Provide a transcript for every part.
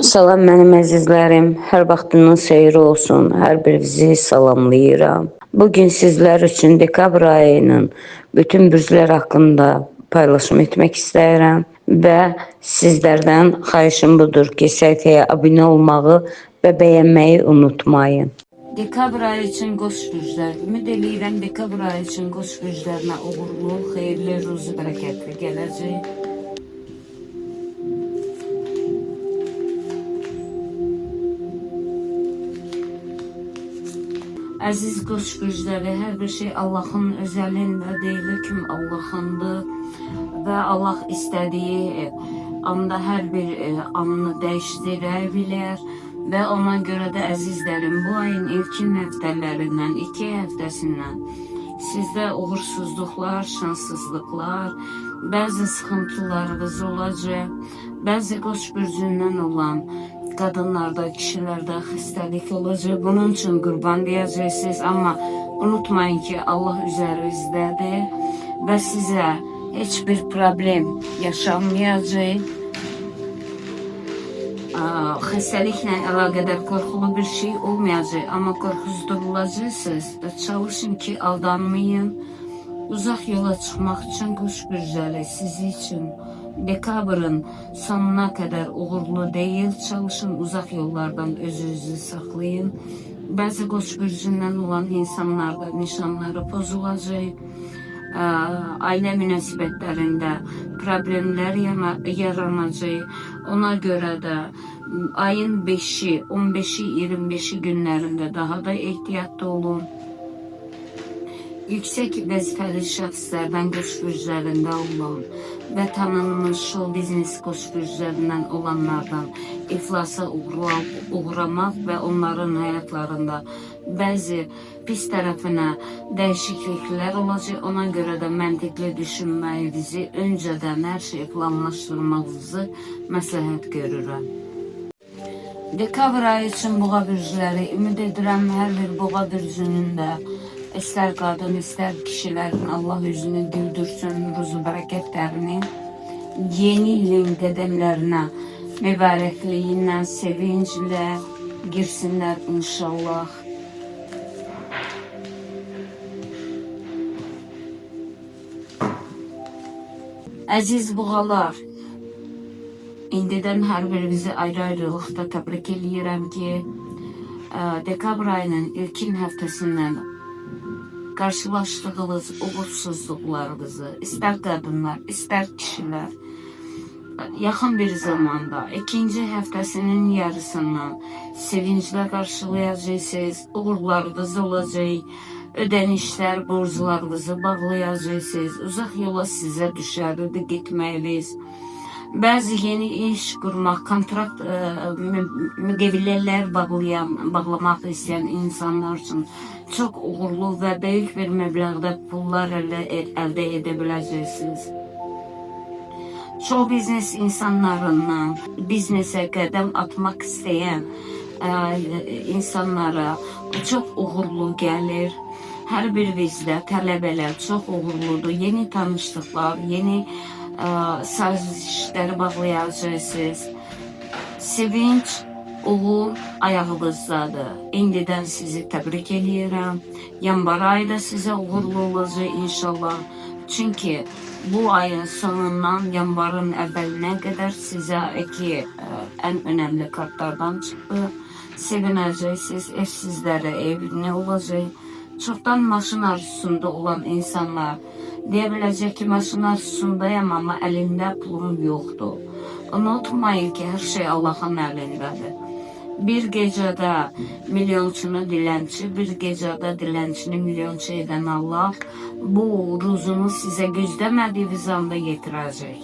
Salam mənim əzizlərim, hər vaxtınız xeyir olsun, hər birinizi salamlayıram. Bugün sizlər üçün dekabr ayının bütün bürclər haqqında paylaşım etmək istəyirəm və sizlərdən xahişim budur ki, səhifəyə abunə olmağı və bəyənməyi unutmayın. Dekabr ayı üçün qoç bürclər, ümid edirəm dekabr ayı üçün qoç bürclərinə uğurlu, xeyirli, ruzi, bərəkətli gələcək. Əziz qoç bürcləri, hər bir şey Allahın özəlində deyil, hökm Allahındır və Allah istədiyi anda hər bir anını dəyişdirə bilər və ona görə də əzizlərim, bu ayın ilkin həftələrindən, 2 həftəsindən sizdə uğursuzluqlar, şanssızlıqlar, bəzi sıxıntılarınız olacaq, bəzi qoç bürcündən olan kadınlarda, kişilerde xəstəlik olacaq. Bunun için qurban deyəcəksiniz. Amma unutmayın ki, Allah üzərinizdədir və sizə heç bir problem yaşanmayacaq. Xəstəliklə əlaqədar qorxulu bir şey olmayacaq. Amma qorxuzdurulacaqsınız. Çalışın ki, aldanmayın. Uzaq yola çıxmaq üçün qoç bürcləri sizi üçün dekabrın sonuna kadar uğurlu değil. Çalışın uzak yollardan özünüzü saklayın. Bazı qoç bürcündən olan insanlarda nişanları pozulacaq. Ailə münasibətlərində problemlər yaranacaq. Ona görə də ayın 5'i, 15'i, 25'i günlərində daha da ehtiyatlı olun. Yüksek vəzifəli şəxslərdən qoç bürclərində olan və tanınmış show biznes qoç bürclərindən olanlardan iflasa uğramaq və onların həyatlarında bəzi pis tərəfinə dəyişikliklər olacaq. Ona görə də məntiqli düşünməyinizi, öncədən hər şeyi planlaşdırmağınızı məsləhət görürəm. Dekabr ayı üçün boğa bürcləri, ümid edirəm hər bir boğa bürcünün də İster kadın, ister kişilerin Allah yüzünü güldürsün, ruzu bereketlerini, yeni ilin qədəmlərinə mübarəkliyindən, sevinclə girsinlər inşallah. Əziz boğalar, indidən hər birinizi ayrı-ayrılıqda təbrik edirəm ki, dekabr ayının ilkin həftəsindən karşılaştığınız uğursuzluklarınızı, ister kadınlar, ister kişiler, yakın bir zamanda, ikinci həftəsinin yarısından sevinçlə qarşılayacaqsınız, uğurlarınız olacaq, ödənişlər, borclarınızı bağlayacaqsınız, uzaq yola sizə düşərlidir getməyiniz. Bazı yeni iş kurmak, kontrakt, müqavilələr bağlamaq istəyən insanlar üçün çok uğurlu ve büyük bir məbləğdə pullar əldə edə biləcəksiniz. Show biznes insanlarından biznese qədəm atmaq istəyən insanlara çok uğurlu gəlir. Hər birinizdə tələbələr çox uğurludur. Yeni tanışlıqlar, yeni sazişləri bağlayacaqsınız. Sevinç, uğur ayağınızdadır. İndidən sizi təbrik edirəm. Yanvar ayı da sizə uğurlu olacaq inşallah. Çünkü bu ayın sonundan yanvarın əvvəlinə qədər sizə ən önəmli kartlardan çıxdı. Sevinəcəksiniz, ev sizlərə evli olacaq. Çoxdan maşın arzusunda olan insanlar deyə biləcək ki, maşın arzusundayım ama əlində pulum yoxdur. Unutmayın ki, her şey Allah'ın əlindədir. Bir gecədə milyonçunu dilənçi, bir gecədə dilənçini milyonçu edən Allah bu ruzunu sizə gözləmədiyiniz anda yetirəcək.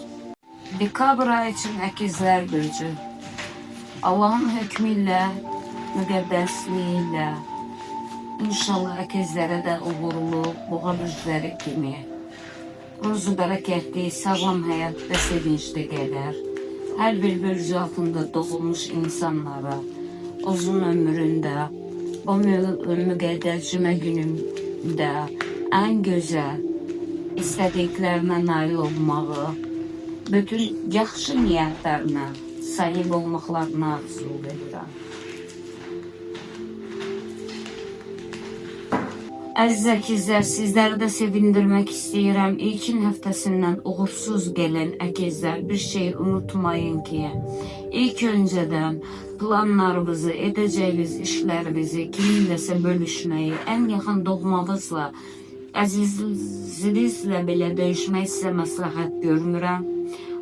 Dekabr ayı üçün əkizlər bürcü, Allah'ın hökmü ilə, müqəddəsliyi ilə İnşallah əkizlərə də uğurlu, boğa bürcləri kimi ruzu bərəkətli, sağlam həyat və sevincli gələr. Hər bir bürcü altında doğulmuş insanlara uzun ömründə, o müqəddəs cümə günündə ən gözəl istədiklərinə nail olmağı, bütün yaxşı niyyətlərinə sahib olmaqlarına arzu edirəm. Əziz əkizlər, sizləri də sevindirmək istəyirəm. İlkin həftəsindən uğursuz gələn əkizlər, bir şey unutmayın ki, ilk öncədən planlarınızı, edəcəyiniz işlərinizi kiminləsə bölüşməyi, ən yaxın doğmamızla, əzizinizlə belə döyüşmək sizə məsləhət görmürəm.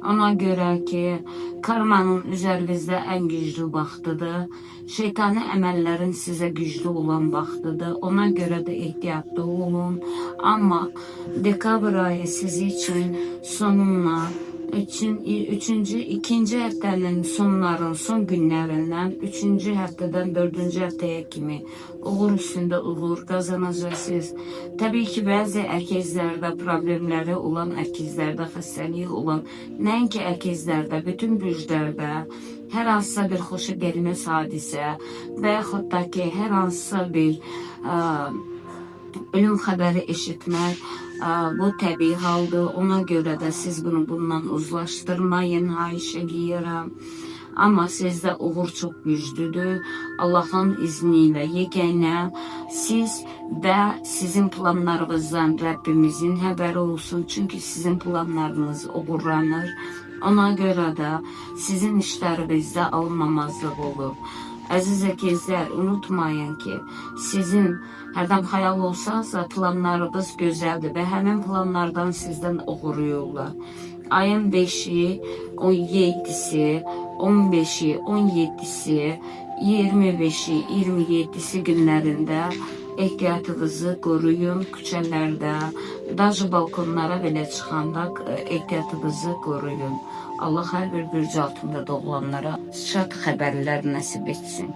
Ona görə ki, karmanın üzərinizdə ən güclü vaxtıdır. Şeytani əməllərin sizə güclü olan vaxtıdır. Ona görə də ehtiyatlı olun. Amma dekabr ayı sizi üçün sonunla, ikinci həftənin sonların son günlərindən, üçüncü həftədən dördüncü həftəyə kimi uğur üstündə uğur qazanacaqsınız. Təbii ki, bəzi əkizlərdə problemləri olan, əkizlərdə xəstəliyi olan, nəinki əkizlərdə, bütün bürclərdə hər hansısa bir xoşa gəlməz hadisə və yaxud da ki, hər hansısa bir ölüm xəbəri eşitmək, bu təbii haldır. Ona görə də siz bundan uzlaşdırmayın, xahiş edirəm. Amma sizdə uğur çox güclüdür. Allahın izni ilə yeganə siz və sizin planlarınızdan Rəbbimizin həbəri olsun. Çünki sizin planlarınız uğurlanır. Ona görə də sizin işlərinizdə alınmamazlıq olur. Əziz əkizlər, unutmayın ki, sizin hərdən xəyal olsanız da planlarınız gözəldir və həmin planlardan sizdən uğuruyurlar. Ayın 5-i, 17-si, 15-i, 17-si, 25-i, 27-si günlərində ehtiyatınızı qoruyun. Küçələrdə, dajı balkonlara belə çıxanda ehtiyatınızı qoruyun. Allah hər bir bürcü altında doğulanlara şad xəbərlər nəsib etsin.